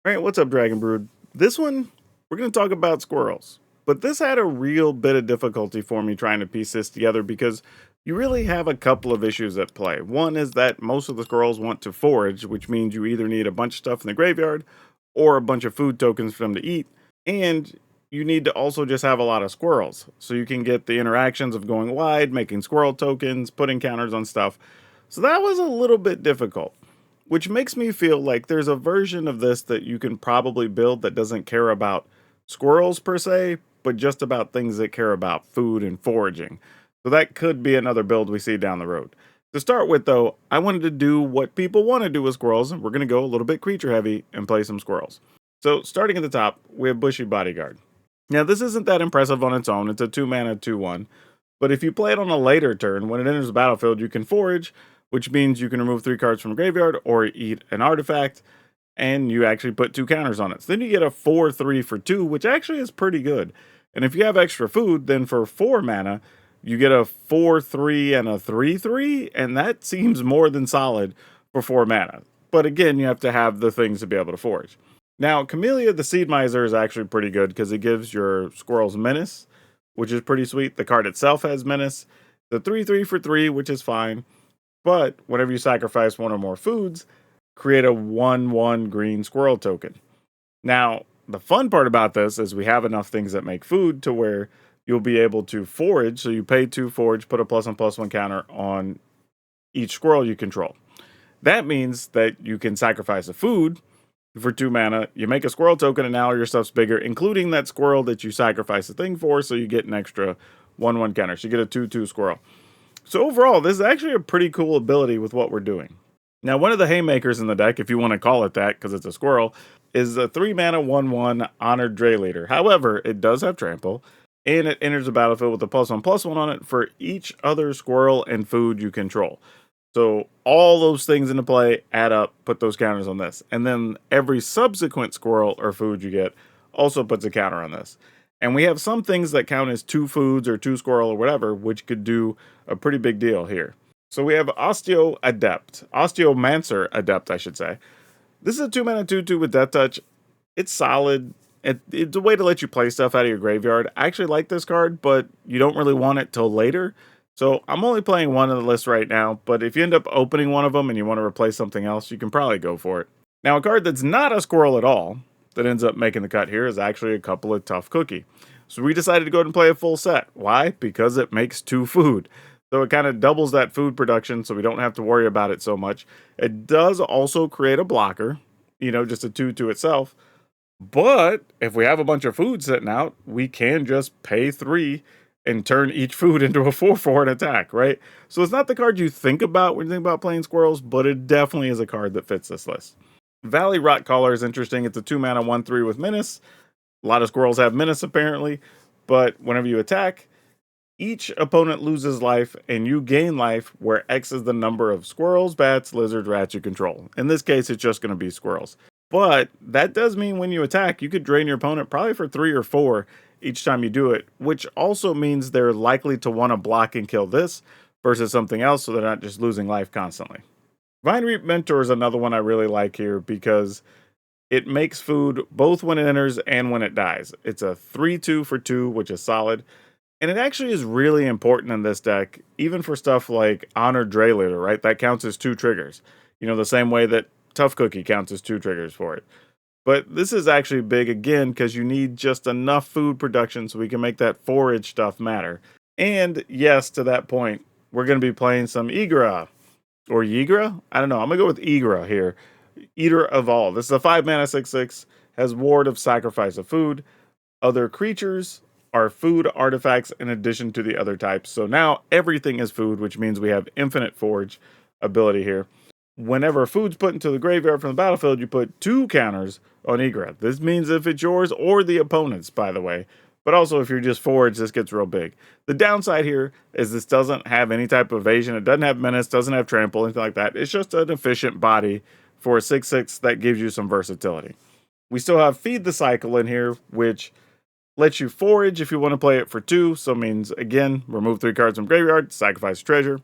All right, what's up, Dragon Brood? This one, we're going to talk about squirrels. But this had a real bit of difficulty for me trying to piece this together because you really have a couple of issues at play. One is that most of the squirrels want to forage, which means you either need a bunch of stuff in the graveyard or a bunch of food tokens for them to eat. And you need to also just have a lot of squirrels so you can get the interactions of going wide, making squirrel tokens, putting counters on stuff. So that was a little bit difficult, which makes me feel like there's a version of this that you can probably build that doesn't care about squirrels per se, but just about things that care about food and foraging. So that could be another build we see down the road. To start with, though, I wanted to do what people want to do with squirrels, and we're going to go a little bit creature heavy and play some squirrels. So, starting at the top, we have Bushy Bodyguard. Now, this isn't that impressive on its own. It's a 2 mana 2/1. But if you play it on a later turn, when it enters the battlefield, you can forage, which means you can remove 3 cards from a graveyard or eat an artifact, and you actually put 2 counters on it. So then you get a 4/3 for 2, which actually is pretty good. And if you have extra food, then for 4 mana, you get a 4/3 and a 3/3, and that seems more than solid for 4 mana. But again, you have to have the things to be able to forage. Now, Camellia the Seed Miser is actually pretty good because it gives your squirrels menace, which is pretty sweet. The card itself has menace. The 3/3 for 3, which is fine. But whenever you sacrifice one or more foods, create a 1/1 green squirrel token. Now, the fun part about this is we have enough things that make food to where you'll be able to forage. So you pay 2 forage, put a +1/+1 counter on each squirrel you control. That means that you can sacrifice a food for 2 mana. You make a squirrel token, and now your stuff's bigger, including that squirrel that you sacrifice a thing for. So you get an extra 1/1 counter. So you get a 2/2 squirrel. So overall, this is actually a pretty cool ability with what we're doing. Now, one of the haymakers in the deck, if you want to call it that because it's a squirrel, is a 3 mana 1/1 Honored Dray Leader. However, it does have trample, and it enters the battlefield with a +1/+1 on it for each other squirrel and food you control. So all those things into play, add up, put those counters on this. And then every subsequent squirrel or food you get also puts a counter on this. And we have some things that count as 2 foods or 2 squirrel or whatever, which could do a pretty big deal here. So we have Osteomancer Adept, I should say. This is a 2 mana 2/2 with Death Touch. It's solid. It's a way to let you play stuff out of your graveyard. I actually like this card, but you don't really want it till later. So I'm only playing one on the list right now, but if you end up opening one of them and you want to replace something else, you can probably go for it. Now, a card that's not a squirrel at all that ends up making the cut here is actually a couple of Tough Cookie. So we decided to go ahead and play a full set. Why? Because it makes 2 food. So it kind of doubles that food production so we don't have to worry about it so much. It does also create a blocker, just a 2 to itself. But if we have a bunch of food sitting out, we can just pay 3 and turn each food into a 4/4 and attack, right? So it's not the card you think about when you think about playing squirrels, but it definitely is a card that fits this list. Valley Rotcaller is interesting. It's a 2 mana 1/3 with menace. A lot of squirrels have menace apparently, but whenever you attack, each opponent loses life and you gain life where X is the number of squirrels, bats, lizards, rats you control. In this case, it's just going to be squirrels. But that does mean when you attack, you could drain your opponent probably for 3 or 4 each time you do it, which also means they're likely to want to block and kill this versus something else so they're not just losing life constantly. Vine Reap Mentor is another one I really like here because it makes food both when it enters and when it dies. It's a 3/2 for 2, which is solid. And it actually is really important in this deck, even for stuff like Honored Dray Leader, right? That counts as 2 triggers. The same way that Tough Cookie counts as 2 triggers for it. But this is actually big again because you need just enough food production so we can make that forage stuff matter. And yes, to that point, we're going to be playing some Igra or Yigra. I don't know. I'm going to go with Igra here. Eater of All. This is a 5 mana 6/6, has Ward of Sacrifice of Food. Other creatures are food artifacts in addition to the other types. So now everything is food, which means we have infinite forage ability here. Whenever food's put into the graveyard from the battlefield, you put 2 counters on Igra. This means if it's yours or the opponent's, by the way. But also if you're just forage, this gets real big. The downside here is this doesn't have any type of evasion. It doesn't have menace, doesn't have trample, anything like that. It's just an efficient body for a 6/6 that gives you some versatility. We still have Feed the Cycle in here, which lets you forage if you want to play it for 2. So it means, again, remove 3 cards from graveyard, sacrifice a treasure.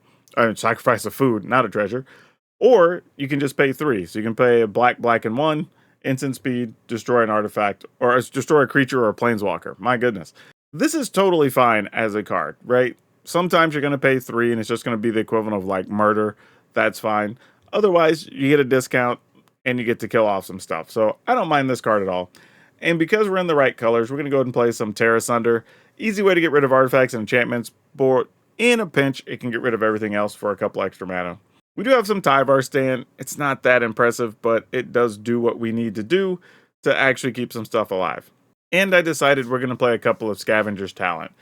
Sacrifice a food, not a treasure. Or you can just pay 3. So you can pay a black, black, and 1 instant speed, destroy an artifact, or destroy a creature or a planeswalker. My goodness. This is totally fine as a card, right? Sometimes you're going to pay 3 and it's just going to be the equivalent of like murder. That's fine. Otherwise, you get a discount and you get to kill off some stuff. So I don't mind this card at all. And because we're in the right colors, we're going to go ahead and play some Terra Sunder. Easy way to get rid of artifacts and enchantments, but in a pinch, it can get rid of everything else for a couple extra mana. We do have some Tyvar Stand. It's not that impressive, but it does do what we need to do to actually keep some stuff alive. And I decided we're going to play a couple of Scavenger's Talent.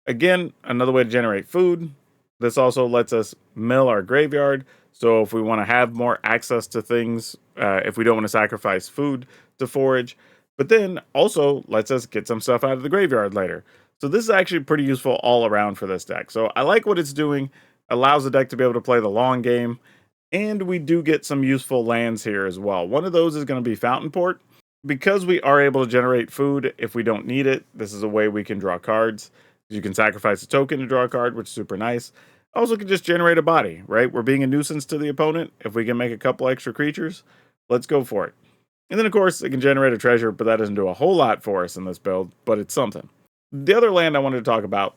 Again, another way to generate food. This also lets us mill our graveyard. So if we want to have more access to things, if we don't want to sacrifice food to forage, but then also lets us get some stuff out of the graveyard later. So this is actually pretty useful all around for this deck. So I like what it's doing. Allows the deck to be able to play the long game. And we do get some useful lands here as well. One of those is going to be Fountain Port. Because we are able to generate food if we don't need it, this is a way we can draw cards. You can sacrifice a token to draw a card, which is super nice. Also can just generate a body, right? We're being a nuisance to the opponent. If we can make a couple extra creatures, let's go for it. And then, of course, it can generate a treasure, but that doesn't do a whole lot for us in this build, but it's something. The other land I wanted to talk about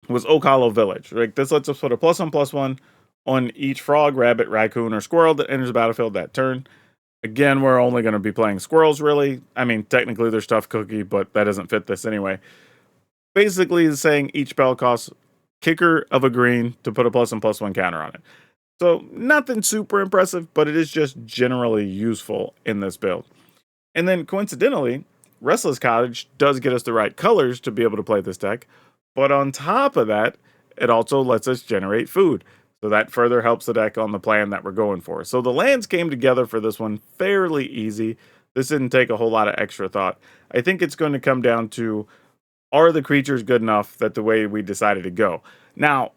was Oak Hollow Village. Right? This lets us put a +1/+1 on each frog, rabbit, raccoon, or squirrel that enters the battlefield that turn. Again, we're only going to be playing squirrels, really. I mean, technically they're stuffed cookie, but that doesn't fit this anyway. Basically, is saying each spell costs kicker of a green to put a +1/+1 counter on it. So, nothing super impressive, but it is just generally useful in this build. And then, coincidentally, Restless Cottage does get us the right colors to be able to play this deck. But on top of that, it also lets us generate food. So that further helps the deck on the plan that we're going for. So the lands came together for this one fairly easy. This didn't take a whole lot of extra thought. I think it's going to come down to, are the creatures good enough that the way we decided to go? Now,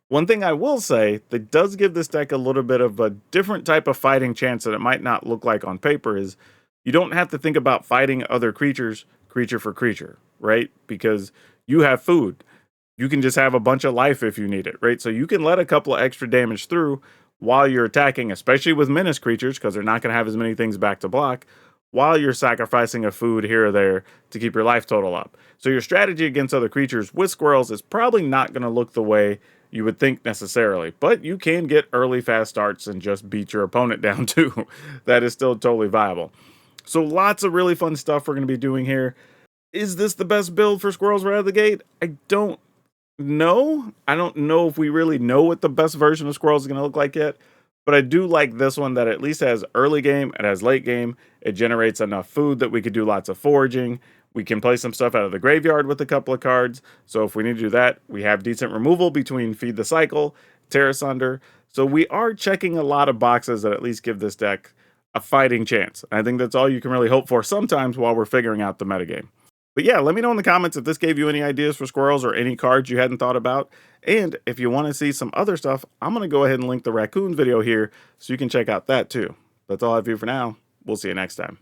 one thing I will say that does give this deck a little bit of a different type of fighting chance that it might not look like on paper is you don't have to think about fighting other creatures creature for creature, right? Because you have food. You can just have a bunch of life if you need it, right? So you can let a couple of extra damage through while you're attacking, especially with menace creatures, because they're not going to have as many things back to block, while you're sacrificing a food here or there to keep your life total up. So your strategy against other creatures with squirrels is probably not going to look the way you would think necessarily, but you can get early fast starts and just beat your opponent down too. That is still totally viable. So lots of really fun stuff we're going to be doing here. Is this the best build for squirrels right out of the gate? I don't know. I don't know if we really know what the best version of squirrels is going to look like yet, but I do like this one that at least has early game, it has late game, it generates enough food that we could do lots of foraging. We can play some stuff out of the graveyard with a couple of cards, so if we need to do that, we have decent removal between Feed the Cycle, Terra Sunder, so we are checking a lot of boxes that at least give this deck a fighting chance. And I think that's all you can really hope for sometimes while we're figuring out the metagame. But yeah, let me know in the comments if this gave you any ideas for squirrels or any cards you hadn't thought about. And if you want to see some other stuff, I'm going to go ahead and link the raccoon video here so you can check out that too. That's all I have for you for now. We'll see you next time.